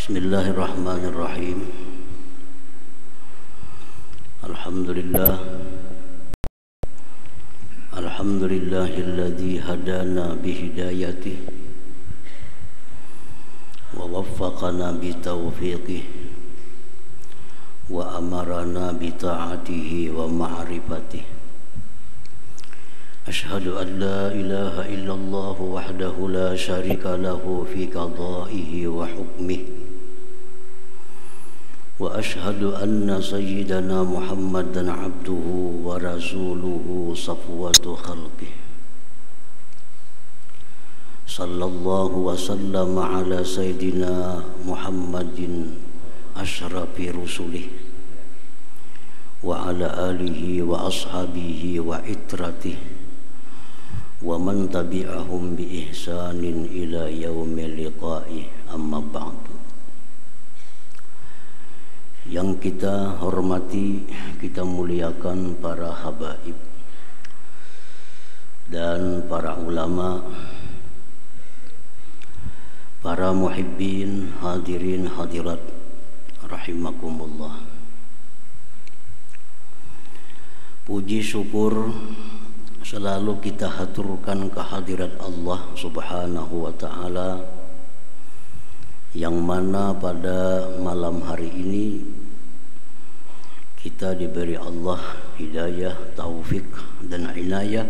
Bismillahirrahmanirrahim. Alhamdulillah. Alhamdulillahilladzi hadana bihidayatihi wa waffaqana bitaufiqihi wa amarana bita'atihi wa ma'rifatihi. Ashhadu an la ilaha illallah wahdahu la syarika lahu fi qada'ihi wa hukmihi. Wa ashhadu anna sayyidana Muhammadan abduhu wa rasuluhu safwatu khalqih. Sallallahu wa sallama ala sayyidina Muhammadin ashrafi rusulih wa ala alihi wa ashabihi wa itratih wa man tabi'ahum bi ihsanin ila yaumil liqa'i, amma ba'du. Yang kita hormati, kita muliakan para habaib dan para ulama, para muhibbin, hadirin hadirat rahimakumullah. Puji syukur selalu kita haturkan kehadirat Allah Subhanahu wa ta'ala, yang mana pada malam hari ini kita diberi Allah hidayah, taufik dan inayah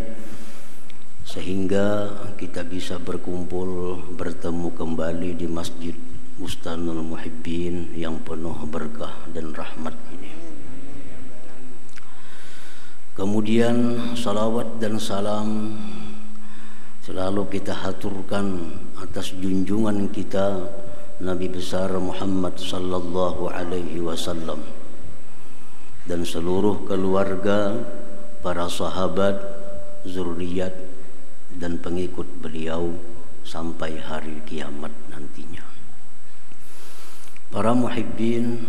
sehingga kita bisa berkumpul, bertemu kembali di Masjid Bustanul Muhibbin yang penuh berkah dan rahmat ini. Kemudian salawat dan salam selalu kita haturkan atas junjungan kita Nabi besar Muhammad sallallahu alaihi wasallam dan seluruh keluarga, para sahabat, zuriat dan pengikut beliau sampai hari kiamat nantinya. Para muhibbin,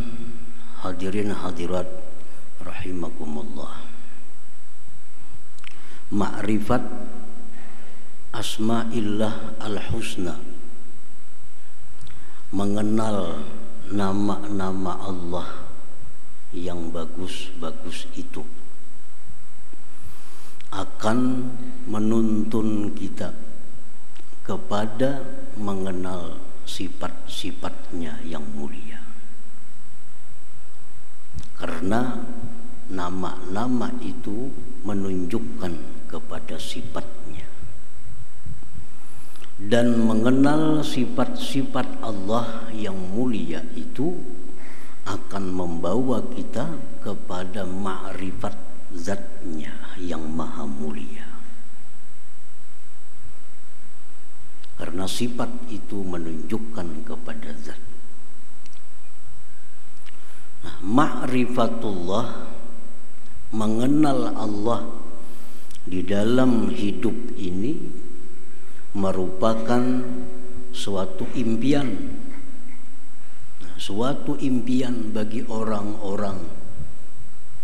hadirin hadirat rahimakumullah. Ma'rifat asma'illah al-husna, mengenal nama-nama Allah yang bagus-bagus itu akan menuntun kita kepada mengenal sifat-sifatnya yang mulia. Karena nama-nama itu menunjukkan kepada sifatnya. Dan mengenal sifat-sifat Allah yang mulia itu akan membawa kita kepada ma'rifat zatnya yang maha mulia. Karena sifat itu menunjukkan kepada zat. Nah, ma'rifatullah, mengenal Allah di dalam hidup ini merupakan suatu impian, suatu impian bagi orang-orang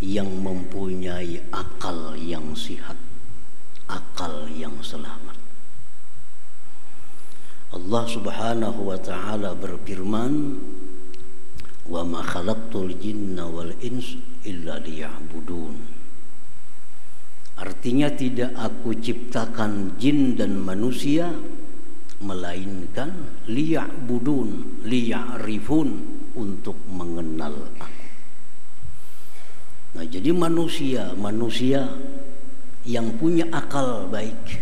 yang mempunyai akal yang sihat, akal yang selamat. Allah Subhanahu wa ta'ala berfirman, "Wa ma khalaqtul jinna wal ins illa liya'budun." Artinya tidak aku ciptakan jin dan manusia melainkan liya'budun, liya'rifun, untuk mengenal aku. Nah, jadi manusia yang punya akal baik,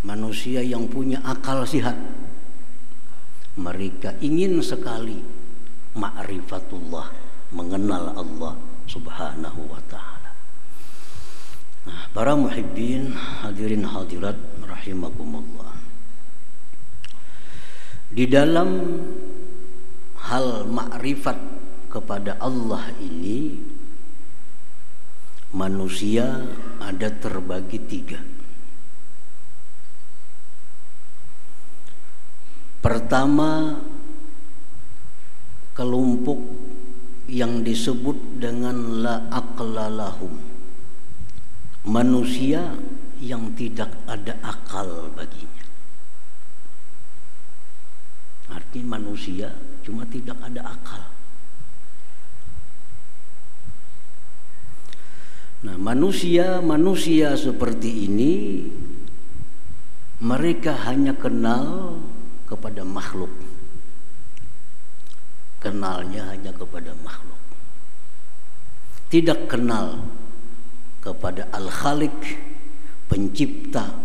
manusia yang punya akal sehat, mereka ingin sekali ma'rifatullah, mengenal Allah Subhanahu wa ta'ala. Nah, para muhibbin, hadirin hadirat rahimakumullah. Di dalam hal makrifat kepada Allah ini, manusia ada terbagi tiga. Pertama, kelompok yang disebut dengan la aqla lahum, manusia yang tidak ada akal baginya. Ini manusia cuma tidak ada akal. Nah, manusia seperti ini mereka hanya kenal kepada makhluk. Kenalnya hanya kepada makhluk. Tidak kenal kepada Al-Khaliq, pencipta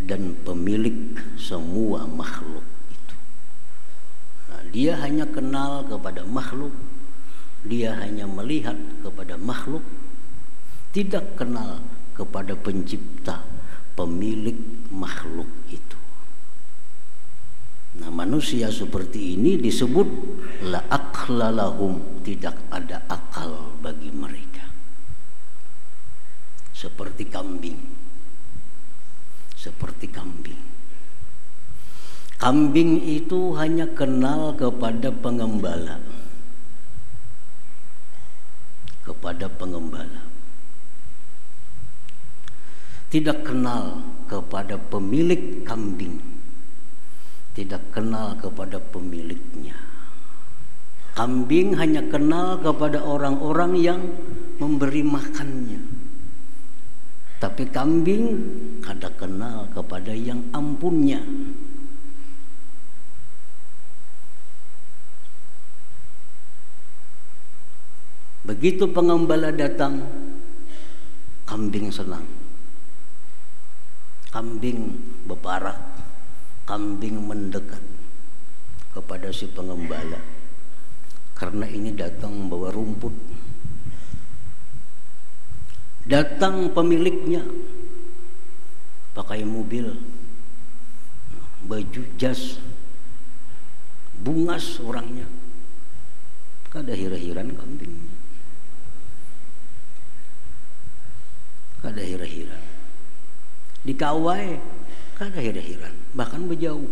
dan pemilik semua makhluk itu. Nah, dia hanya kenal kepada makhluk, dia hanya melihat kepada makhluk, tidak kenal kepada pencipta, pemilik makhluk itu. Nah, manusia seperti ini disebut la aqla lahum, tidak ada akal bagi mereka. Seperti kambing. Seperti kambing. Kambing itu hanya kenal kepada pengembala. Kepada pengembala. Tidak kenal kepada pemilik kambing. Tidak kenal kepada pemiliknya. Kambing hanya kenal kepada orang-orang yang memberi makannya. Tapi kambing kada kenal kepada yang ampunnya. Begitu pengembala datang, kambing senang. Kambing berparak, kambing mendekat kepada si pengembala. Karena ini datang bawa rumput. Datang pemiliknya pakai mobil, baju jas, bungas orangnya. Kada hira-hiran kambingnya. Kada hira-hiran. Dikawai kada hira-hiran, bahkan berjauh.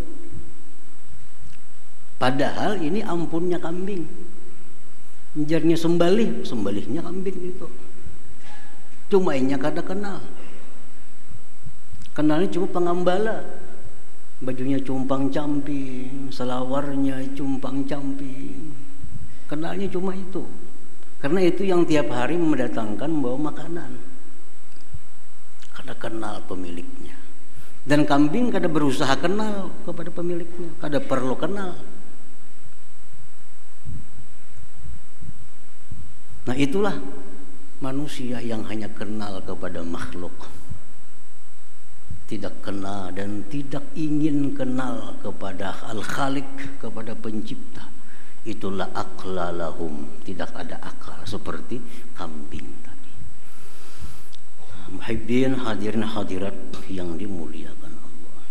Padahal ini ampunnya kambing. Menjarnya sembalihnya kambing itu. Cuma inya kada kenal. Kenalnya cuma pengembala. Bajunya cumpang-camping, selawarnya cumpang-camping. Kenalnya cuma itu. Karena itu yang tiap hari mendatangkan membawa makanan. Kada kenal pemiliknya. Dan kambing kada berusaha kenal kepada pemiliknya, kada perlu kenal. Nah, itulah manusia yang hanya kenal kepada makhluk, tidak kenal dan tidak ingin kenal kepada Al-Khaliq, kepada pencipta. Itulah aqla lahum, tidak ada akal, seperti kambing tadi. Muhibbin hadirin hadirat yang dimuliakan Allah.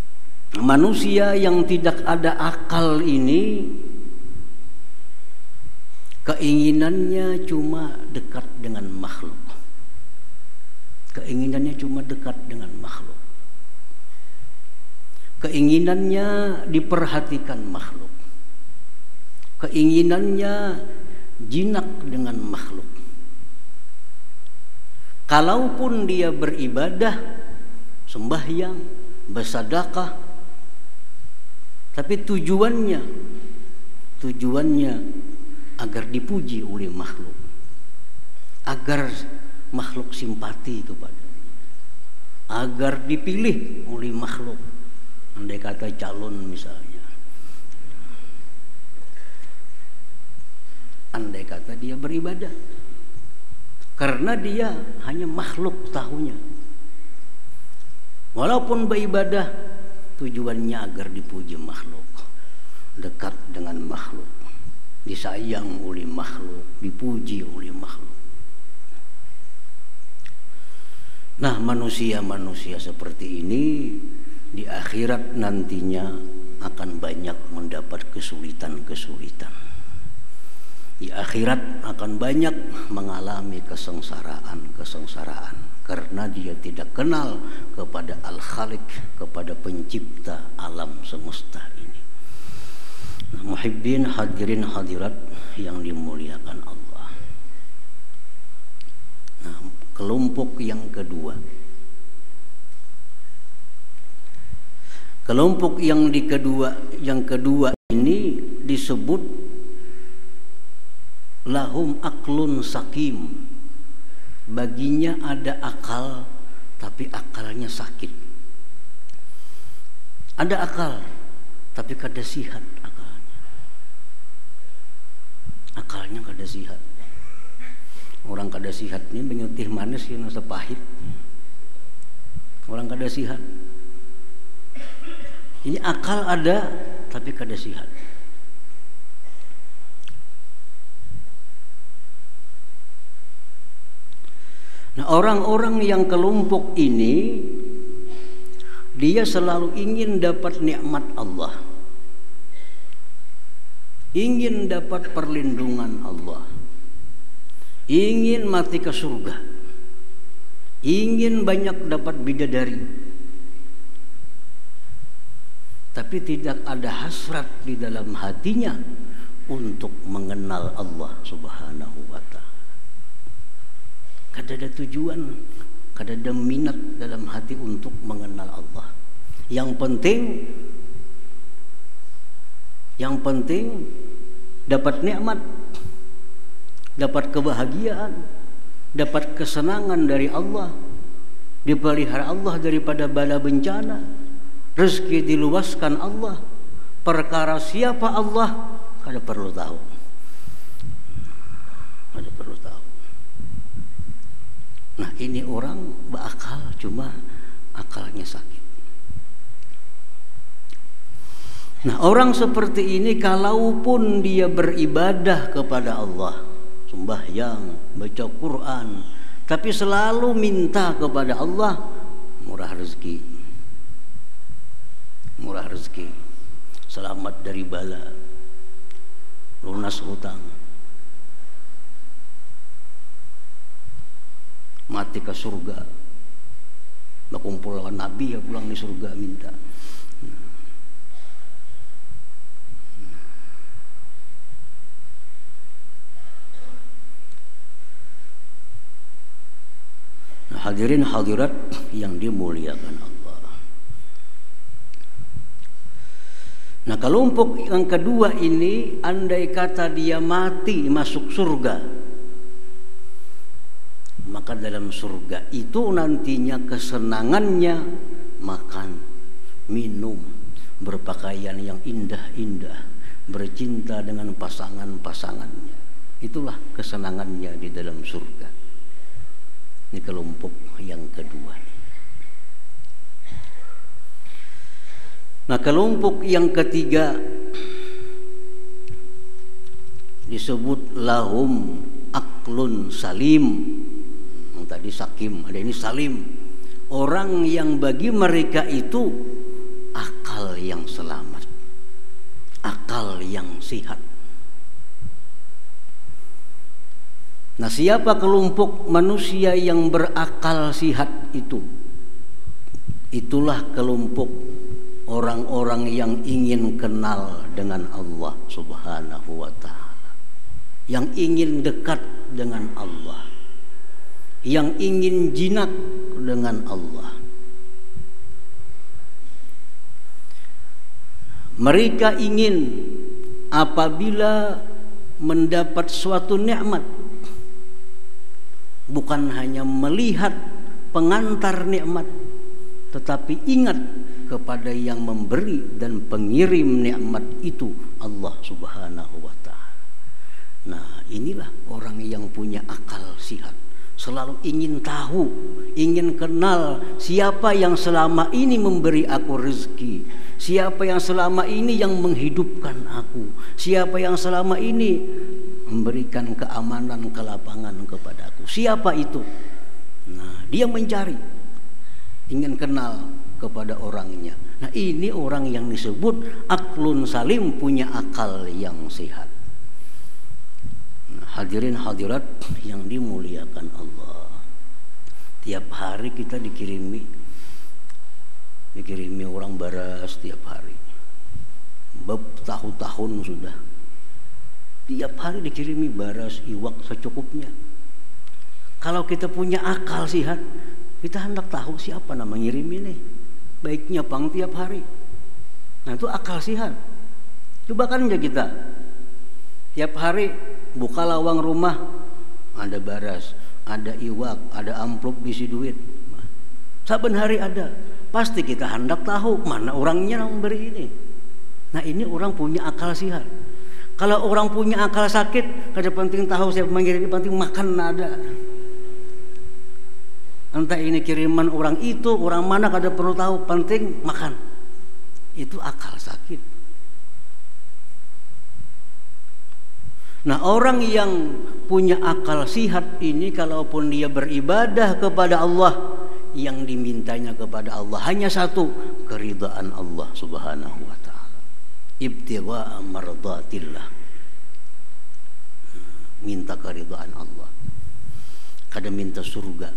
Manusia yang tidak ada akal ini keinginannya cuma dekat dengan makhluk. Keinginannya cuma dekat dengan makhluk. Keinginannya diperhatikan makhluk. Keinginannya jinak dengan makhluk. Kalaupun dia beribadah, sembahyang, bersedekah, tapi tujuannya agar dipuji oleh makhluk, agar makhluk simpati kepadanya, agar dipilih oleh makhluk. Andai kata calon misalnya, andai kata dia beribadah, karena dia hanya makhluk tahunya. Walaupun beribadah, tujuannya agar dipuji makhluk, dekat dengan makhluk, disayang oleh makhluk, dipuji oleh makhluk. Nah, manusia-manusia seperti ini di akhirat nantinya akan banyak mendapat kesulitan-kesulitan. Di akhirat akan banyak mengalami kesengsaraan karena dia tidak kenal kepada Al-Khaliq, kepada pencipta alam semesta ini. Nah, muhibbin hadirin hadirat yang dimuliakan Allah. Nah, kelompok yang kedua. Kelompok yang kedua ini disebut lahum aklun sakim. Baginya ada akal, tapi akalnya sakit. Ada akal, tapi kada sihat akalnya. Akalnya kada sihat. Orang kada sihat ini menyutih manis yang rasa pahit. Orang kada sihat. Ini akal ada, tapi kada sihat. Nah, orang-orang yang kelompok ini, dia selalu ingin dapat nikmat Allah, ingin dapat perlindungan Allah, ingin mati ke surga, ingin banyak dapat bidadari, tapi tidak ada hasrat di dalam hatinya untuk mengenal Allah Subhanahu wa ta'ala. Kada ada tujuan, kada ada minat dalam hati untuk mengenal Allah. Yang penting dapat nikmat, dapat kebahagiaan, dapat kesenangan dari Allah, dipelihara Allah daripada bala bencana, rezeki diluaskan Allah. Perkara siapa Allah kada perlu tahu. Kada perlu tahu. Nah, ini orang berakal, cuma akalnya sakit. Nah, orang seperti ini kalaupun dia beribadah kepada Allah, sembahyang, baca Quran, tapi selalu minta kepada Allah, murah rezeki, selamat dari bala, lunas hutang, mati ke surga, berkumpul lawan Nabi ya pulang di surga minta. Nah, hadirin hadirat yang dimuliakan Allah. Nah, kelompok yang kedua ini, andai kata dia mati masuk surga, maka dalam surga itu nantinya kesenangannya makan, minum, berpakaian yang indah-indah, bercinta dengan pasangan-pasangannya. Itulah kesenangannya di dalam surga. Ini kelompok yang kedua. Nah, kelompok yang ketiga disebut lahum aklun salim. Tadi sakim, ada ini salim. Orang yang bagi mereka itu akal yang selamat, akal yang sehat. Nah, siapa kelompok manusia yang berakal sehat itu? Itulah kelompok orang-orang yang ingin kenal dengan Allah Subhanahu wa ta'ala, yang ingin dekat dengan Allah, yang ingin jinak dengan Allah. Mereka ingin apabila mendapat suatu nikmat, bukan hanya melihat pengantar nikmat, tetapi ingat kepada yang memberi dan pengirim nikmat itu, Allah Subhanahu wa ta'ala. Nah, inilah orang yang punya akal sehat, selalu ingin tahu, ingin kenal siapa yang selama ini memberi aku rezeki, siapa yang selama ini yang menghidupkan aku, siapa yang selama ini memberikan keamanan, kelapangan kepada aku, siapa itu. Nah, dia mencari, ingin kenal kepada orangnya. Nah, ini orang yang disebut aklun salim, punya akal yang sehat. Nah, hadirin hadirat yang dimuliakan Allah, tiap hari kita dikirimi orang baras tiap hari, bertahun-tahun sudah, tiap hari dikirimi baras, iwak secukupnya. Kalau kita punya akal sehat, kita hendak tahu siapa nama ngirim ini, baiknya pang tiap hari. Nah, itu akal sehat. Cobakan aja kita. Tiap hari buka lawang rumah, ada baras, ada iwak, ada amplop isi duit. Saben hari ada. Pasti kita hendak tahu mana orangnya yang beri ini. Nah ini orang punya akal sihat. Kalau orang punya akal sakit, kada penting tahu siapa mengirim, penting makan ada. Entah ini kiriman orang itu, orang mana kada perlu tahu, penting makan. Itu akal sakit. Nah orang yang punya akal sihat ini, kalaupun dia beribadah kepada Allah, yang dimintanya kepada Allah hanya satu, keridhaan Allah Subhanahu wa ta'ala. Ibtigha'a mardatillah, minta keridhaan Allah. Kada minta surga,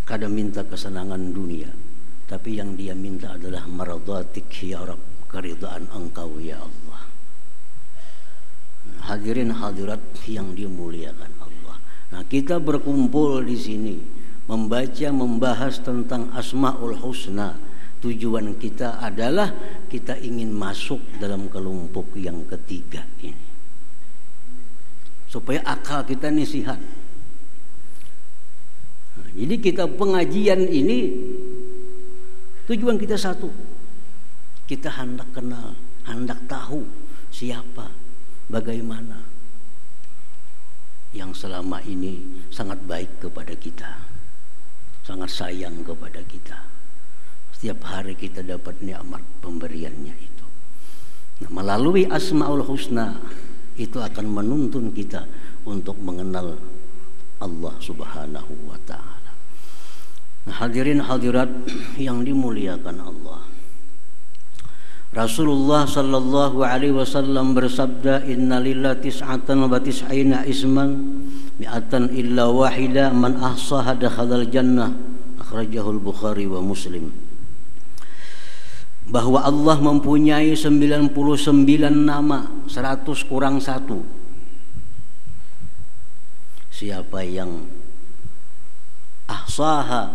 kada minta kesenangan dunia, tapi yang dia minta adalah mardatik ya Rabb, keridhaan Engkau ya Allah. Hadirin hadirat yang dimuliakan Allah. Nah, kita berkumpul di sini membaca, membahas tentang Asmaul Husna. Tujuan kita adalah kita ingin masuk dalam kelompok yang ketiga ini, supaya akal kita ini sehat. Nah, jadi kita pengajian ini tujuan kita satu, kita hendak kenal, hendak tahu siapa, bagaimana yang selama ini sangat baik kepada kita, sangat sayang kepada kita. Setiap hari kita dapat nikmat pemberiannya itu. Nah, melalui Asmaul Husna itu akan menuntun kita untuk mengenal Allah Subhanahu wa ta'ala. Nah, hadirin hadirat yang dimuliakan Allah, Rasulullah sallallahu alaihi wasallam bersabda, innalillahi tis'atan wa tis'ina isman mi'atan illa wahida man ahsaha dakhalal jannah, akhrajahul Bukhari wa Muslim. Bahwa Allah mempunyai 99 nama, 100 kurang 1. Siapa yang ahsaha,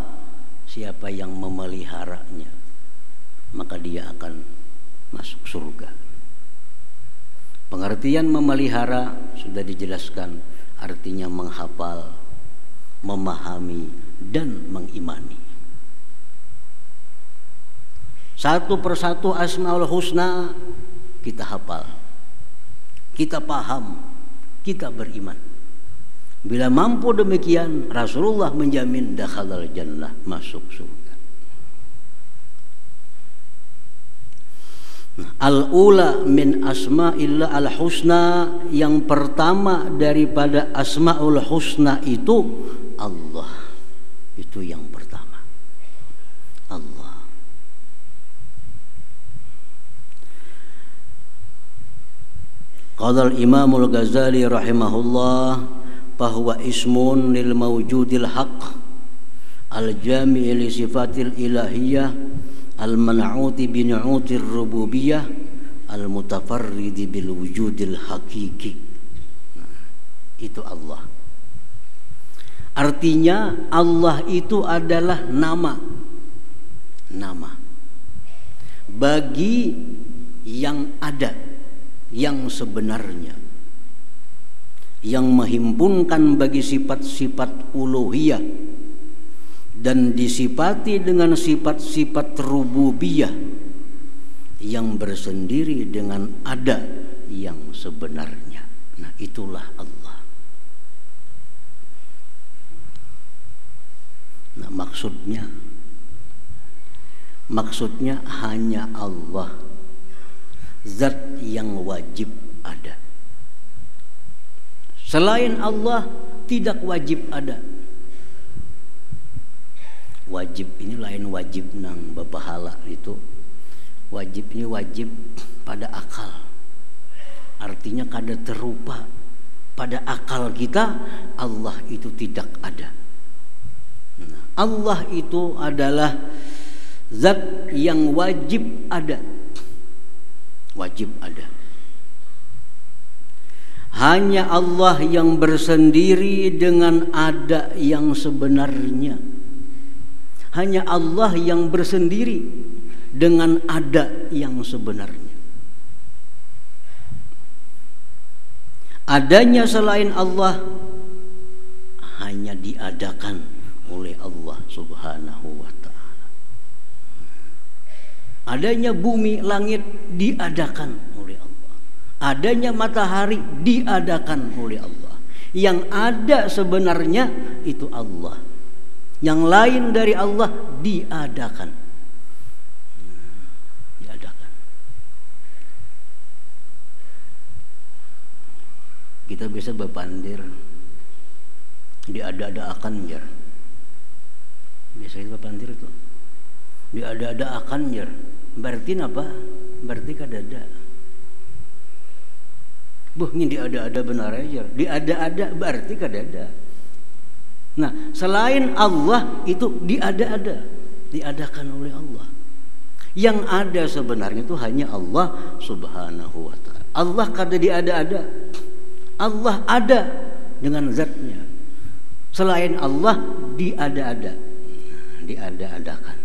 siapa yang memeliharanya, maka dia akan masuk surga. Pengertian memelihara sudah dijelaskan, artinya menghafal, memahami, dan mengimani. Satu persatu Asmaul Husna kita hafal, kita paham, kita beriman. Bila mampu demikian, Rasulullah menjamin dakhalal jannah, masuk surga. Al-ula min asma'illah al-husna, yang pertama daripada Asmaul Husna itu Allah. Itu yang pertama, Allah. Qala al-Imam al-Ghazali rahimahullah, bahwa ismun lil mawjudil haq al-jami' li sifatil ilahiyah al-man'uti bi nu'utir rububiyah al-mutafarridi bil wujudil hakiki. Nah, itu Allah. Artinya Allah itu adalah nama bagi yang ada, yang sebenarnya, yang menghimpunkan bagi sifat-sifat uluhiyah dan disifati dengan sifat-sifat rububiyah, yang bersendiri dengan ada yang sebenarnya. Nah, itulah Allah. Nah, maksudnya hanya Allah, zat yang wajib ada. Selain Allah tidak wajib ada. Wajib ini lain wajib nang bapahala itu. Wajib ini wajib pada akal. Artinya kada terupa pada akal kita, Allah itu tidak ada. Nah, Allah itu adalah zat yang wajib ada. Wajib ada. Hanya Allah yang bersendiri dengan ada yang sebenarnya. Hanya Allah yang bersendiri dengan ada yang sebenarnya. adanya selain Allah hanya diadakan oleh Allah Subhanahu wa ta'ala. Adanya bumi, langit diadakan oleh Allah. Adanya matahari diadakan oleh Allah. Yang ada sebenarnya itu Allah. Yang lain dari Allah diadakan. Diadakan. Kita bisa berpandir diada-adakan jar. Biasa kita berpandir itu. Diada-adakan jar. Berarti apa? Berarti kadada. Ini diada-ada benar aja. Diada-ada berarti kadada. Nah, selain Allah itu diada-ada, diadakan oleh Allah. Yang ada sebenarnya itu hanya Allah Subhanahu wa ta'ala. Allah kada diada-ada. Allah ada dengan zatnya. Selain Allah diada-ada, diada-adakan,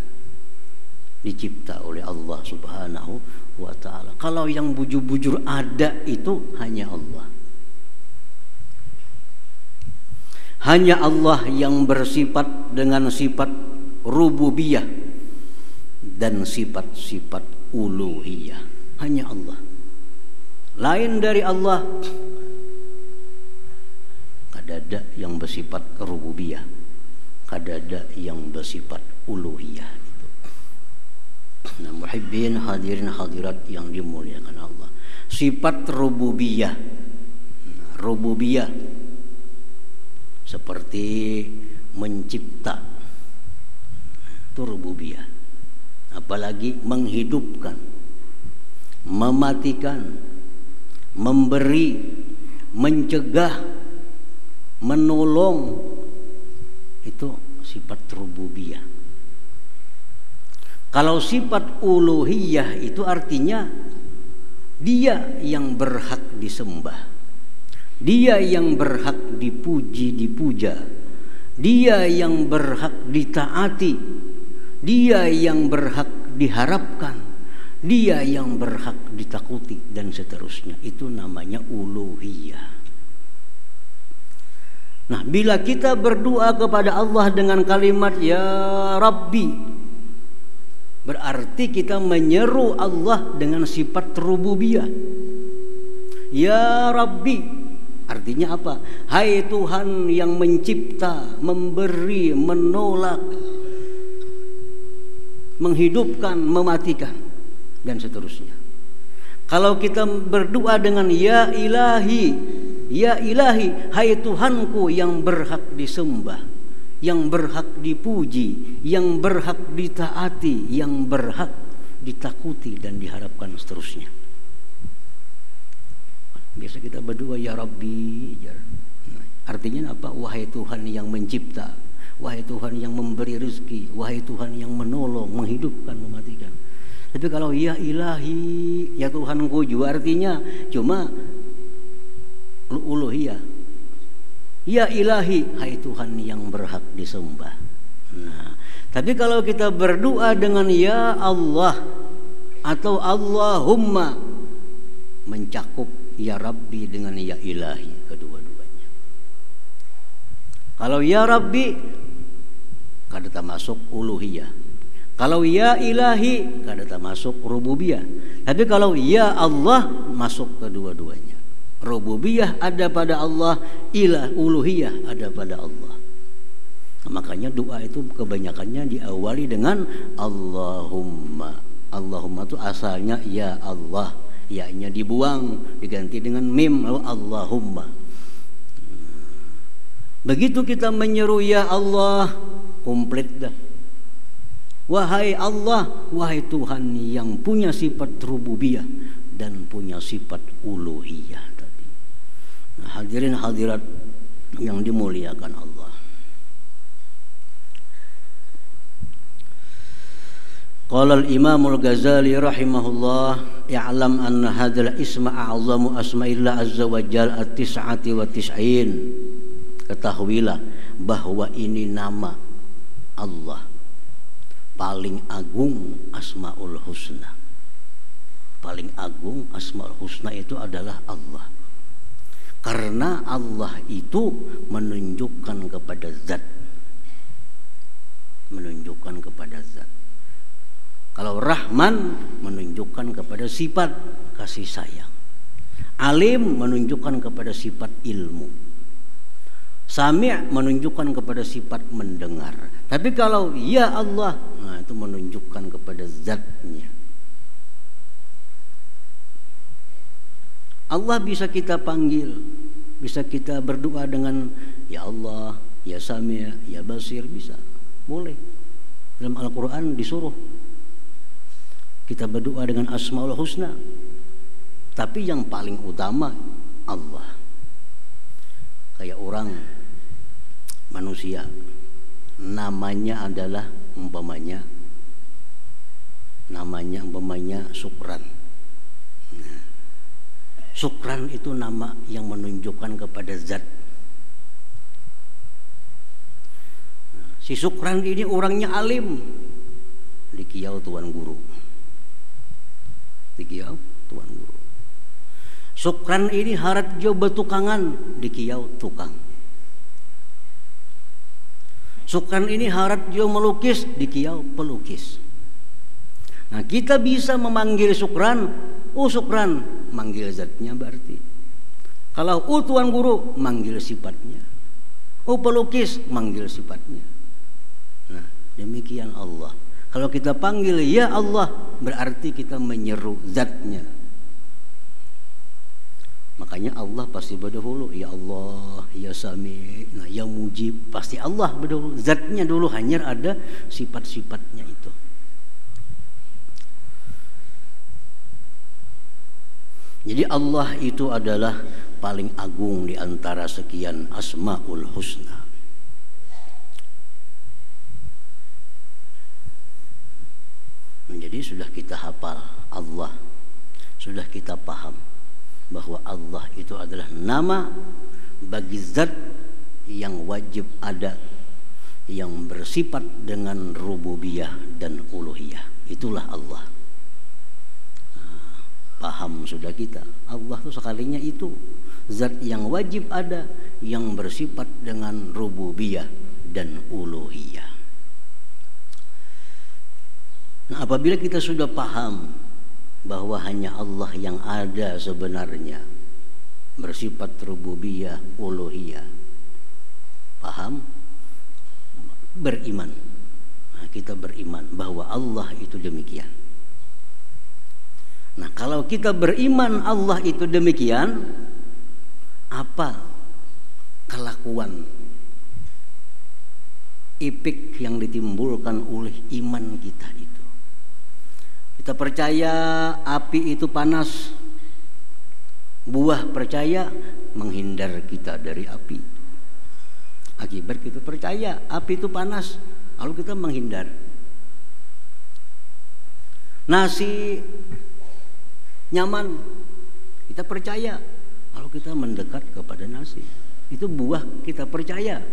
dicipta oleh Allah Subhanahu wa ta'ala. Kalau yang bujur-bujur ada itu hanya Allah. Hanya Allah yang bersifat dengan sifat rububiyah dan sifat-sifat uluhiyah. Hanya Allah. Lain dari Allah kadada yang bersifat rububiyah, kadada yang bersifat uluhiyah itu. Nah, muhibbin hadirin hadirat yang dimuliakan Allah. Sifat rububiyah. Rububiyah seperti mencipta. Itu rububiyah. Apalagi menghidupkan, mematikan, memberi, mencegah, menolong, itu sifat rububiyah. Kalau sifat uluhiyah itu artinya dia yang berhak disembah, dia yang berhak dipuji, dipuja, dia yang berhak ditaati, dia yang berhak diharapkan, dia yang berhak ditakuti, dan seterusnya. Itu namanya uluhiyah. Nah, bila kita berdoa kepada Allah dengan kalimat Ya Rabbi, berarti kita menyeru Allah dengan sifat rububiyah. Ya Rabbi artinya apa? Hai Tuhan yang mencipta, memberi, menolak, menghidupkan, mematikan, dan seterusnya. Kalau kita berdoa dengan Ya Ilahi, Ya Ilahi, hai Tuhanku yang berhak disembah, yang berhak dipuji, yang berhak ditaati, yang berhak ditakuti dan diharapkan seterusnya. Biasa kita berdoa Ya Rabbi, artinya apa? Wahai Tuhan yang mencipta, wahai Tuhan yang memberi rezeki, wahai Tuhan yang menolong, menghidupkan, mematikan. Tapi kalau Ya Ilahi, ya Tuhanku juga artinya cuma uluhiyah. Ya Ilahi, hai Tuhan yang berhak disembah. Nah, tapi kalau kita berdoa dengan Ya Allah atau Allahumma, mencakup Ya Rabbi dengan Ya Ilahi kedua-duanya. Kalau Ya Rabbi kada termasuk uluhiyah. Kalau Ya Ilahi kada termasuk rububiyah. Tapi kalau Ya Allah masuk kedua-duanya. Rububiyah ada pada Allah, uluhiyah ada pada Allah. Nah, makanya doa itu kebanyakannya diawali dengan Allahumma. Allahumma itu asalnya Ya Allah, ya-nya dibuang, diganti dengan mim, lalu Allahumma. Begitu kita menyeru Ya Allah, komplit dah. Wahai Allah, wahai Tuhan yang punya sifat rububiyah dan punya sifat uluhiyah. Nah, hadirin hadirat yang dimuliakan Allah. Qala al-Imam al-Ghazali rahimahullah, "I'lam anna hadzal isma a'zamu asma'illah azza wa jalla at-tis'ati wa tis'in." Ketahuilah bahwa ini nama Allah paling agung, Asmaul Husna. Paling agung Asmaul Husna itu adalah Allah. Karena Allah itu menunjukkan kepada zat. Menunjukkan kepada zat. Kalau Rahman menunjukkan kepada sifat kasih sayang. Alim menunjukkan kepada sifat ilmu. Sami' menunjukkan kepada sifat mendengar. Tapi kalau ya Allah, nah itu menunjukkan kepada zatnya. Allah bisa kita panggil, bisa kita berdoa dengan ya Allah, ya Sami', ya Basir, bisa. Boleh. Dalam Al-Quran disuruh kita berdoa dengan Asmaul Husna. Tapi yang paling utama Allah. Kayak orang manusia, namanya adalah umpamanya Syukran. Nah, Syukran itu nama yang menunjukkan kepada zat. Nah, si Syukran ini orangnya alim, di Kiau tuan guru. Di Kiau tuan guru. Syukran ini harat jo betukangan, di Kiau tukang. Syukran ini harat jo melukis, di Kiau pelukis. Nah, kita bisa memanggil Syukran, Syukran, manggil zatnya berarti. Kalau tuan guru, manggil sifatnya. Pelukis, manggil sifatnya. Nah, demikian Allah. Kalau kita panggil ya Allah, berarti kita menyeru zatnya. Makanya Allah pasti berdahulu, ya Allah, ya Sami', nah, ya Mujib, pasti Allah berdahulu. Zatnya dulu, hanya ada sifat-sifatnya itu. Jadi Allah itu adalah paling agung di antara sekian Asmaul Husna. Jadi sudah kita hafal Allah, sudah kita paham bahwa Allah itu adalah nama bagi zat yang wajib ada, yang bersifat dengan rububiyah dan uluhiyah. Itulah Allah. Paham sudah kita, Allah itu sekalinya itu zat yang wajib ada, yang bersifat dengan rububiyah dan uluhiyah. Nah, apabila kita sudah paham bahwa hanya Allah yang ada sebenarnya, bersifat rububiyah, uluhiyah, paham, beriman. Nah, kita beriman bahwa Allah itu demikian. Nah, kalau kita beriman Allah itu demikian, apa kelakuan efek yang ditimbulkan oleh iman kita itu? Kita percaya api itu panas, buah percaya menghindar kita dari api. Akibat kita percaya api itu panas, lalu kita menghindar. Nasi nyaman, kita percaya, kalau kita mendekat kepada nasi, itu buah kita percaya.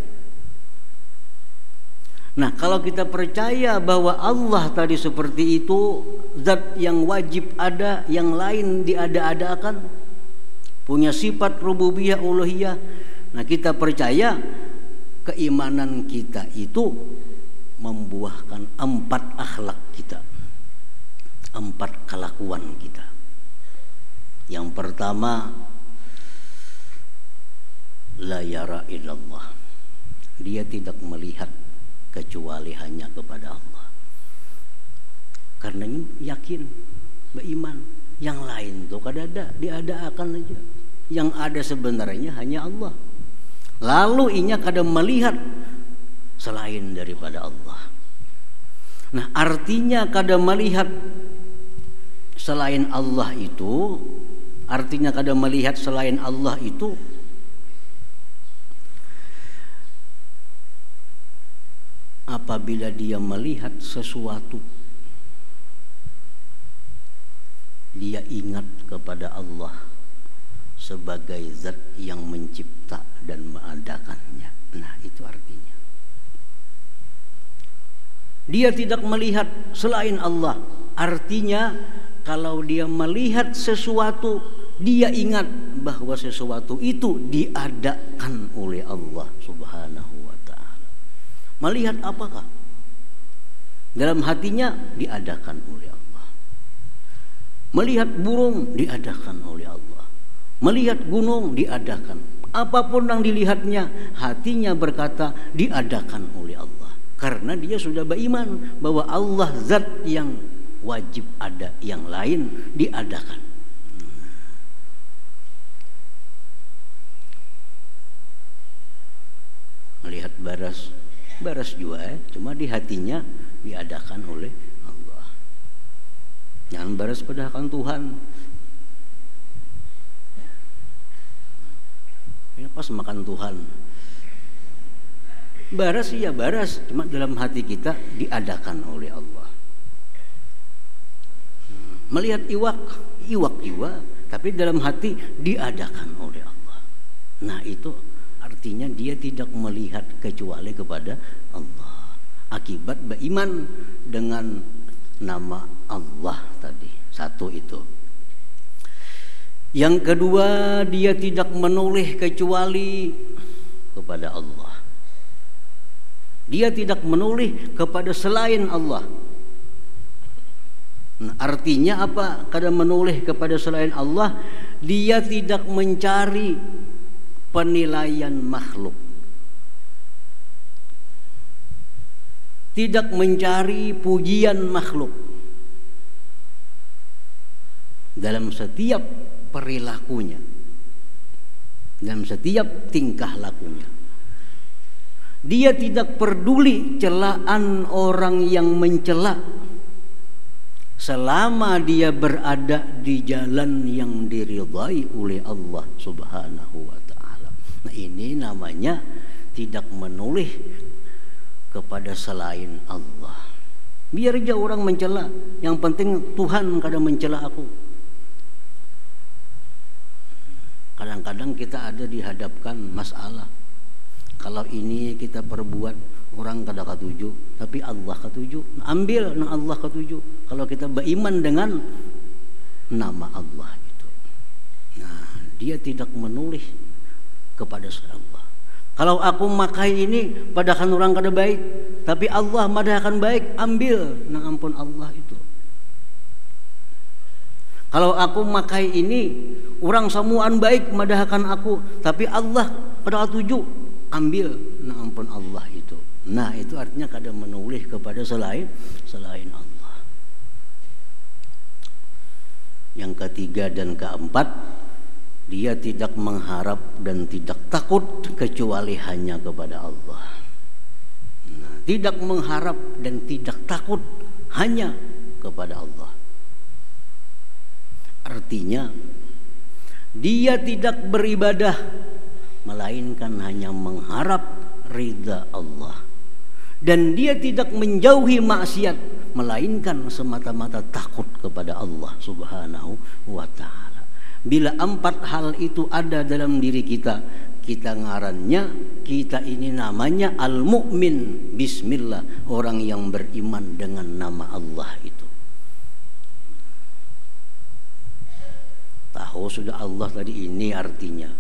Nah, kalau kita percaya bahwa Allah tadi seperti itu, zat yang wajib ada, yang lain diada-adakan, punya sifat rububiyah uluhiyah. Nah, kita percaya keimanan kita itu membuahkan 4 akhlak kita, 4 kelakuan kita. Yang pertama, la yara illallah. Dia tidak melihat kecuali hanya kepada Allah. Karena yakin, beriman, yang lain tuh kadada diada-akan aja. Yang ada sebenarnya hanya Allah. Lalu inya kada melihat selain daripada Allah. Nah, artinya kada melihat selain Allah itu, artinya kada melihat selain Allah itu apabila dia melihat sesuatu, dia ingat kepada Allah sebagai zat yang mencipta dan mengadakannya. Nah, itu artinya dia tidak melihat selain Allah. Artinya kalau dia melihat sesuatu dia ingat bahwa sesuatu itu diadakan oleh Allah Subhanahu wa ta'ala. Melihat apakah? Dalam hatinya diadakan oleh Allah. Melihat burung diadakan oleh Allah. Melihat gunung diadakan. Apapun yang dilihatnya, hatinya berkata diadakan oleh Allah. Karena dia sudah beriman bahwa Allah zat yang wajib ada, yang lain diadakan. Melihat baras juga cuma di hatinya diadakan oleh Allah. Jangan baras padahal Tuhan. Ini pas makan Tuhan. Baras iya baras, cuma dalam hati kita diadakan oleh Allah. Melihat iwak juga, tapi dalam hati diadakan oleh Allah. Nah itu artinya dia tidak melihat kecuali kepada Allah. Akibat beriman dengan nama Allah tadi. Satu itu. Yang kedua, dia tidak menoleh kecuali kepada Allah. Dia tidak menoleh kepada selain Allah. Nah, artinya apa? Kada menoleh kepada selain Allah, dia tidak mencari penilaian makhluk. Tidak mencari pujian makhluk. Dalam setiap perilakunya, dalam setiap tingkah lakunya. Dia tidak peduli celaan orang yang mencela selama dia berada di jalan yang diridhai oleh Allah Subhanahu wa ta'ala. Nah ini namanya tidak menoleh kepada selain Allah. Biar aja orang mencela, yang penting Tuhan kada mencela aku. Kadang-kadang kita ada dihadapkan masalah. Kalau ini kita perbuat, orang kada ketuju, tapi Allah ketuju. Ambil nang Allah ketuju. Kalau kita beriman dengan nama Allah itu. Nah, dia tidak menoleh kepada Allah. Kalau aku makai ini padahal orang kada baik, tapi Allah madahkan baik, ambil nang ampun Allah itu. Kalau aku makai ini orang samuan baik madahkan aku, tapi Allah padahal tuju, ambil nang ampun Allah itu. Nah, itu artinya kada menoleh kepada selain Allah. Yang ketiga dan keempat, dia tidak mengharap dan tidak takut kecuali hanya kepada Allah. Nah, tidak mengharap dan tidak takut hanya kepada Allah. Artinya dia tidak beribadah melainkan hanya mengharap ridha Allah. Dan dia tidak menjauhi maksiat melainkan semata-mata takut kepada Allah Subhanahu wa ta'ala. Bila empat hal itu ada dalam diri kita, kita ngarannya, kita ini namanya al-mu'min. Bismillah, orang yang beriman dengan nama Allah itu. Tahu sudah Allah tadi, ini artinya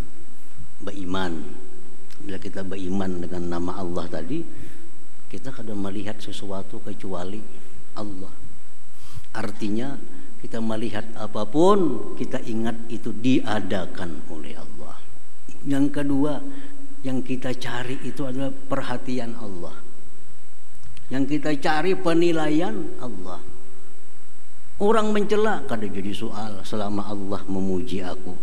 beriman. Bila kita beriman dengan nama Allah tadi, kita kadang melihat sesuatu kecuali Allah. Artinya kita melihat apapun, kita ingat itu diadakan oleh Allah. Yang kedua, yang kita cari itu adalah perhatian Allah. Yang kita cari penilaian Allah. Orang mencela kada jadi soal selama Allah memuji aku.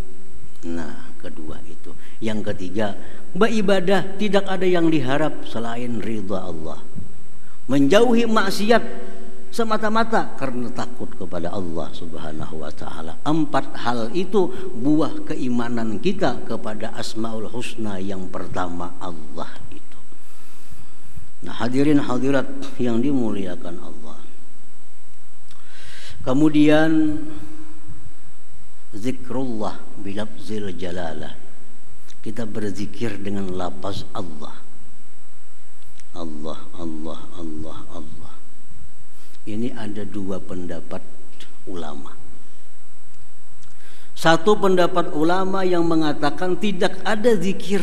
Nah, kedua itu. Yang ketiga, beribadah tidak ada yang diharap selain ridha Allah. Menjauhi maksiat semata-mata karena takut kepada Allah Subhanahu wa ta'ala. Empat hal itu buah keimanan kita kepada Asmaul Husna yang pertama, Allah itu. Nah, hadirin hadirat yang dimuliakan Allah. Kemudian zikrullah bilafzil jalalah. Kita berzikir dengan lafaz Allah. Allah, Allah, Allah, Allah. Ini ada dua pendapat ulama. Satu pendapat ulama yang mengatakan tidak ada zikir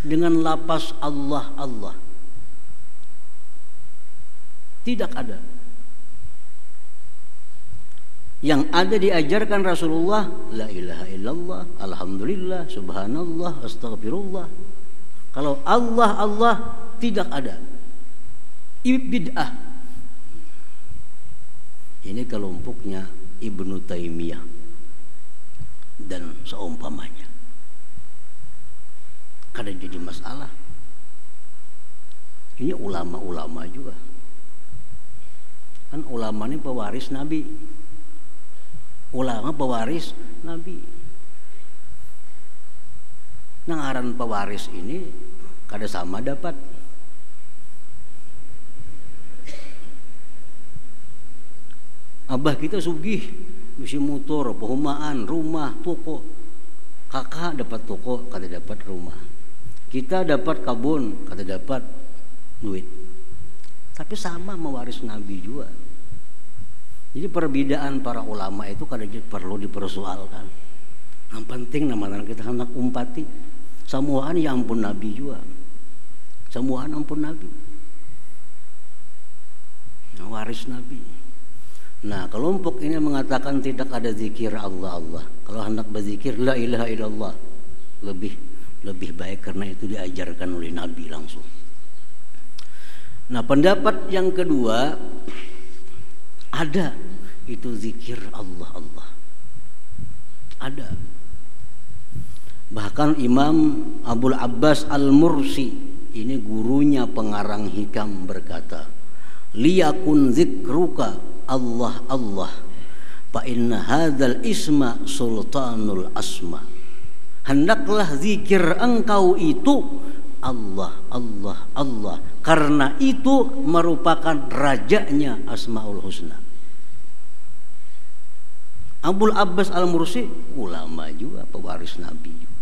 dengan lapas Allah Allah. Tidak ada. Yang ada diajarkan Rasulullah, la ilaha illallah, alhamdulillah, subhanallah, astagfirullah. Kalau Allah Allah tidak ada. Bid'ah. Ini kelompoknya Ibnu Taimiyah dan seumpamanya. Kada jadi masalah. Ini ulama-ulama juga. Kan ulama ini pewaris Nabi. Ulama pewaris Nabi. Nang aran pewaris ini kada sama dapat. Abah kita sugih, mesti motor, perumahan, rumah, toko. Kakak dapat toko, kada dapat rumah. Kita dapat kabun, kada dapat duit. Tapi sama mewaris Nabi juga. Jadi perbedaan para ulama itu kada perlu dipersoalkan. Yang penting nama kita hendak umpati. Samuaan ya ampun Nabi juga. Samuaan ampun Nabi. Waris Nabi. Nah, kelompok ini mengatakan tidak ada zikir Allah Allah. Kalau hendak berzikir la ilaha illallah. Lebih baik karena itu diajarkan oleh Nabi langsung. Nah, pendapat yang kedua, ada itu zikir Allah Allah. Ada. Bahkan Imam Abul Abbas Al-Mursi, ini gurunya pengarang hikam, berkata, liyakun zikruka Allah Allah fa inna hadzal isma sultanul asma. Hendaklah zikir engkau itu Allah Allah Allah, karena itu merupakan rajanya Asmaul Husna. Abul Abbas Al-Mursi ulama juga, pewaris Nabi juga.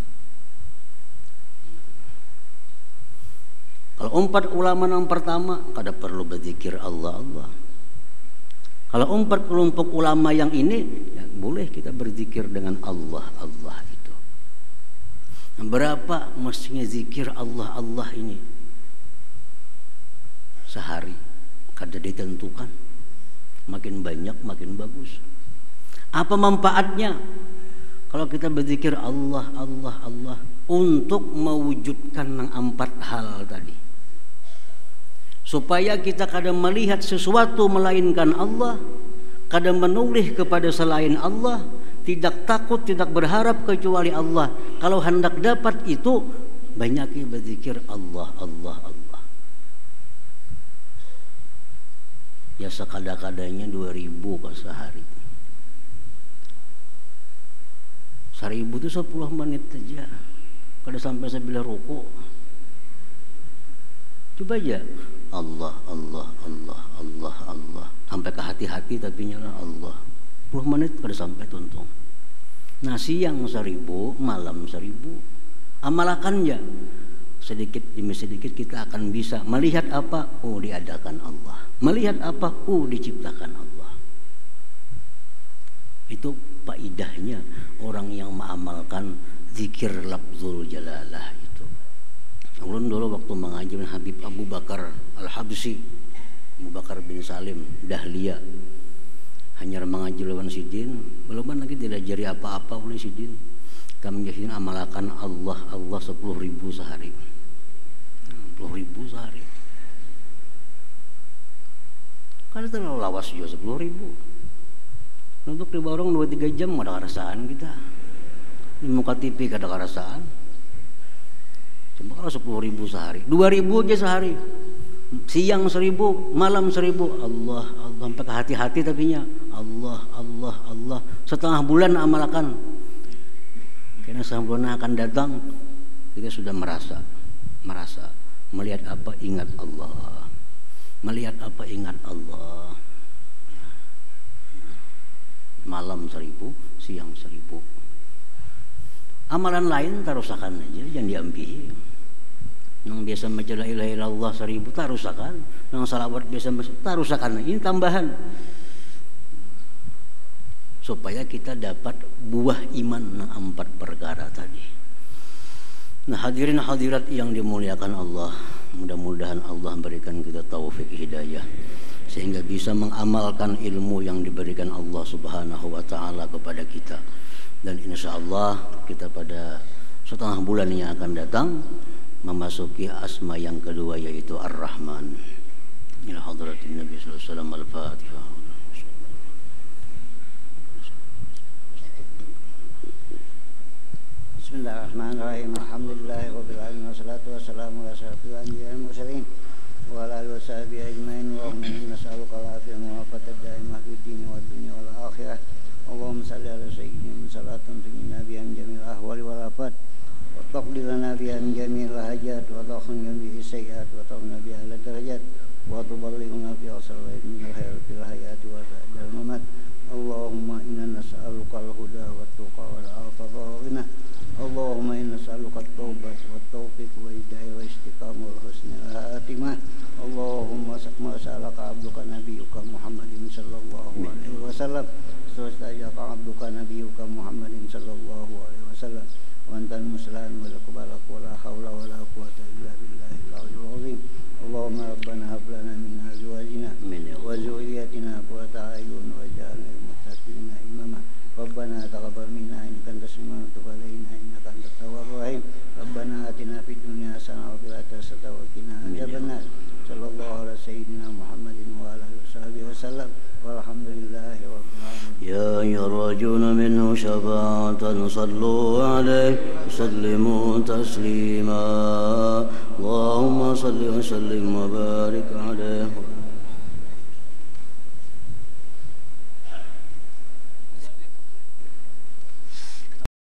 Kalau empat ulama yang pertama kada perlu berzikir Allah Allah. Kalau empat kelompok ulama yang ini ya boleh kita berzikir dengan Allah Allah itu. Berapa mestinya zikir Allah Allah ini? Sehari kada ditentukan. Makin banyak makin bagus. Apa manfaatnya kalau kita berzikir Allah Allah Allah untuk mewujudkan yang empat hal tadi? Supaya kita kadang melihat sesuatu melainkan Allah, kadang menoleh kepada selain Allah, tidak takut, tidak berharap kecuali Allah. Kalau hendak dapat itu, banyaknya berzikir Allah Allah Allah. Ya sekada-kadanya 2000 ke sehari. 1000 itu 10 menit saja. Kada sampai sebilah rukuk. Coba aja. Allah Allah Allah Allah Allah sampai ke hati-hati tapi nyala Allah 10 menit kada sampai tuntung. Nah, siang 1000, malam 1000, amalkan ya sedikit demi sedikit kita akan bisa melihat apa, oh diadakan Allah, melihat apa, oh diciptakan Allah. Itu faedahnya orang yang mengamalkan zikir lafzul jalalah. Ulun dulu waktu mengaji dengan Habib Abu Bakar Al-Habsi, Abu Bakar bin Salim Dahlia, hanya mengaji lawan Sidin, belum lagi diajari apa-apa oleh Sidin. Kami Sidin amalkan Allah Allah 10.000 sehari. 10.000 sehari. Kalau terlalu lawas juga 10.000. Untuk di warung 2-3 jam ada kerasaan kita. Di muka TV kada kerasaan. Cuma kalau 10.000 sehari, 2.000 aja sehari, siang 1.000, malam 1.000, Allah Allah sampai ke hati-hati tapinya, Allah Allah Allah. Setengah bulan amalkan, karena setengah bulan akan datang kita sudah merasa melihat apa ingat Allah, melihat apa ingat Allah. Malam 1.000, siang 1.000. Amalan lain tarusakan aja, jangan diambil. Yang biasa baca la ilaha illallah 1000 tarusakan, yang salawat biasa tarusakan. Ini tambahan. supaya kita dapat buah iman. Nah, 4 perkara tadi. Nah, hadirin hadirat yang dimuliakan Allah, mudah-mudahan Allah berikan kita taufik hidayah sehingga bisa mengamalkan ilmu yang diberikan Allah Subhanahu wa taala kepada kita. Dan insyaallah kita pada setengah bulan yang akan datang memasuki asma yang kedua, yaitu Ar-Rahman. Ila hadratin Nabi sallallahu alaihi wasallam. Al-Fatihah. Bismillahirrahmanirrahim. Alhamdulillahirabbil alamin wassalatu wassalamu ala asyrofil anbiya'i wal mursalin wa ala alihi washabihi ajmain. Allahumma inna nas'aluka al-'afiyata wal 'afiyata daimah fid din wad dunya wal akhirah. Allahumma shalli ala sayyidina salatan tunjina biha min jamil ahwali wal afat wa taqdi lana biha min jamil hajat wa takhunna bihi sayyi'at wa tawna biha ala darajat wa tuballighuna fi asrari min al-khair fil hayati wa ba'dal mamat. Allahumma inna nas'aluka al-huda wat tuqa wal 'afafa wal ghina. Allahumma inna nas'aluka at-taubata wat taufiq wa hidayah wa istiqamah wal husnul khatimah. Allahumma sa'alaka abduka nabiyyuka Muhammadin sallallahu alaihi wasallam. Stajaka abduka nabiyyuka Muhammadin sallallahu alaihi wasallam. Wa antal muslimin wa laqbalak wa la haula wa la quwwata illa billahil aliyyil azim. Allahumma rabbana hab lana min azwajina wa dhurriyyatina qurrata a'yun waj'alna lil muttaqina imama. Rabbana taqabbal minna innaka antas samiul 'alim innaka antat tawwabur rahim. Rabbana atina fid dunya hasanah wa fil akhirati hasanah wa qina adzabannar. Sallallahu ala sayyidina Muhammadin wa ala alihi washabihi wasallam. Walhamdulillahi rabbil alamin. Ya yarjuna minhu syafa'atan sallu alaihi sallimu taslima. Allahumma salli wa sallim wa barik alaihi.